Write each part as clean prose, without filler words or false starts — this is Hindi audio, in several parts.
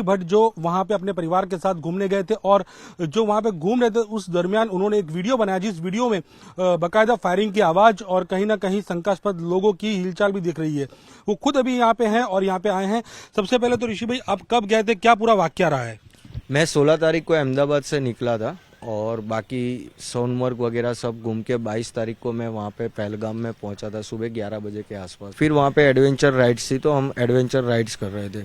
भट्ट जो वहां पे अपने परिवार के साथ घूमने गए थे और जो वहां पे घूम रहे थे उस दरमियान उन्होंने एक वीडियो बनाया जिस वीडियो में बाकायदा फायरिंग की आवाज और कहीं ना कहीं शंकास्पद लोगों की हिलचाल भी दिख रही है। वो खुद अभी यहाँ पे हैं और यहाँ पे आए हैं। सबसे पहले तो ऋषि भाई, आप कब गए थे, क्या पूरा वाकया रहा है? मैं 16 तारीख को अहमदाबाद से निकला था और बाकी सोनमर्ग वगैरह सब घूम के 22 तारीख को मैं वहाँ पे पहलगाम में पहुँचा था सुबह 11 बजे के आसपास। फिर वहाँ पे एडवेंचर राइड्स थी तो हम एडवेंचर राइड्स कर रहे थे।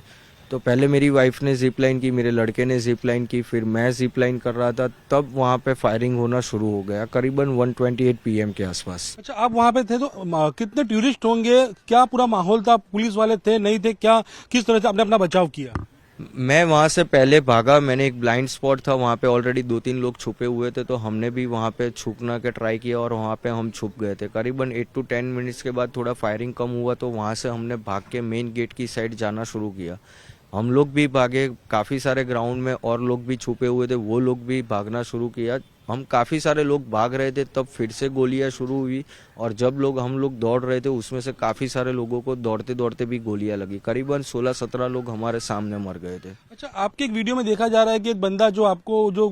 तो पहले मेरी वाइफ ने जिप लाइन की, मेरे लड़के ने जिप लाइन की, फिर मैं जिप लाइन कर रहा था, तब वहाँ पे फायरिंग होना शुरू हो गया करीबन 1:28 PM के आसपास। अच्छा, आप वहां पे थे तो कितने टूरिस्ट होंगे, क्या पूरा माहौल था, पुलिस वाले थे नहीं थे, क्या किस तरह से आपने अपना बचाव किया? मैं वहां से पहले भागा, मैंने एक ब्लाइंड स्पॉट था वहां पे ऑलरेडी 2-3 लोग छुपे हुए थे तो हमने भी वहां पे छुपना के ट्राई किया और वहां पे हम छुप गए थे। करीबन 8 to 10 मिनट्स के बाद थोड़ा फायरिंग कम हुआ तो वहां से हमने भाग के मेन गेट की साइड जाना शुरू किया। हम लोग भी भागे, काफी सारे ग्राउंड में और लोग भी छुपे हुए थे, वो लोग भी भागना शुरू किया। हम काफी सारे लोग भाग रहे थे तब फिर से गोलियां शुरू हुई और जब हम लोग दौड़ रहे थे उसमें से काफी सारे लोगों को दौड़ते दौड़ते भी गोलियां लगी। करीबन 16-17 लोग हमारे सामने मर गए थे। अच्छा, आपके एक वीडियो में देखा जा रहा है कि एक बंदा जो आपको जो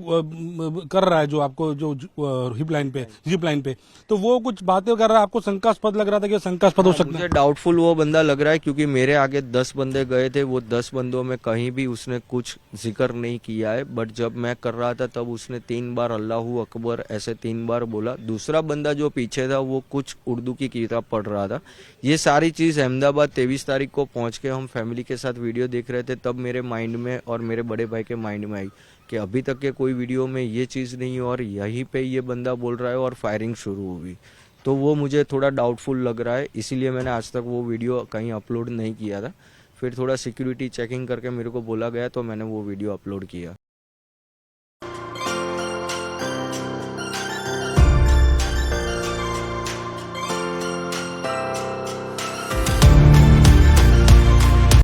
कर रहा है, जो आपको जो जिप लाइन पे तो वो कुछ बातें कर रहा है, आपको शंकास्पद लग रहा था कि शंकास्पद हो सकता है? मुझे डाउटफुल वो बंदा लग रहा है क्योंकि मेरे आगे 10 बंदे गए थे, वो 10 बंदों में कहीं भी उसने कुछ जिक्र नहीं किया है। बट जब मैं कर रहा था तब उसने 3 बार अल्लाहू अकबर ऐसे 3 बार बोला। दूसरा बंदा जो पीछे था वो कुछ उर्दू की किताब पढ़ रहा था। ये सारी चीज अहमदाबाद 23 तारीख को पहुंच के हम फैमिली के साथ वीडियो देख रहे थे तब मेरे माइंड में और मेरे बड़े भाई के माइंड में आई कि अभी तक के कोई वीडियो में ये चीज नहीं और यहीं पे ये बंदा बोल रहा है और फायरिंग शुरू हुई। तो वो मुझे थोड़ा डाउटफुल लग रहा है, इसीलिए मैंने आज तक वो वीडियो कहीं अपलोड नहीं किया था। फिर थोड़ा सिक्योरिटी चेकिंग करके मेरे को बोला गया तो मैंने वो वीडियो अपलोड किया।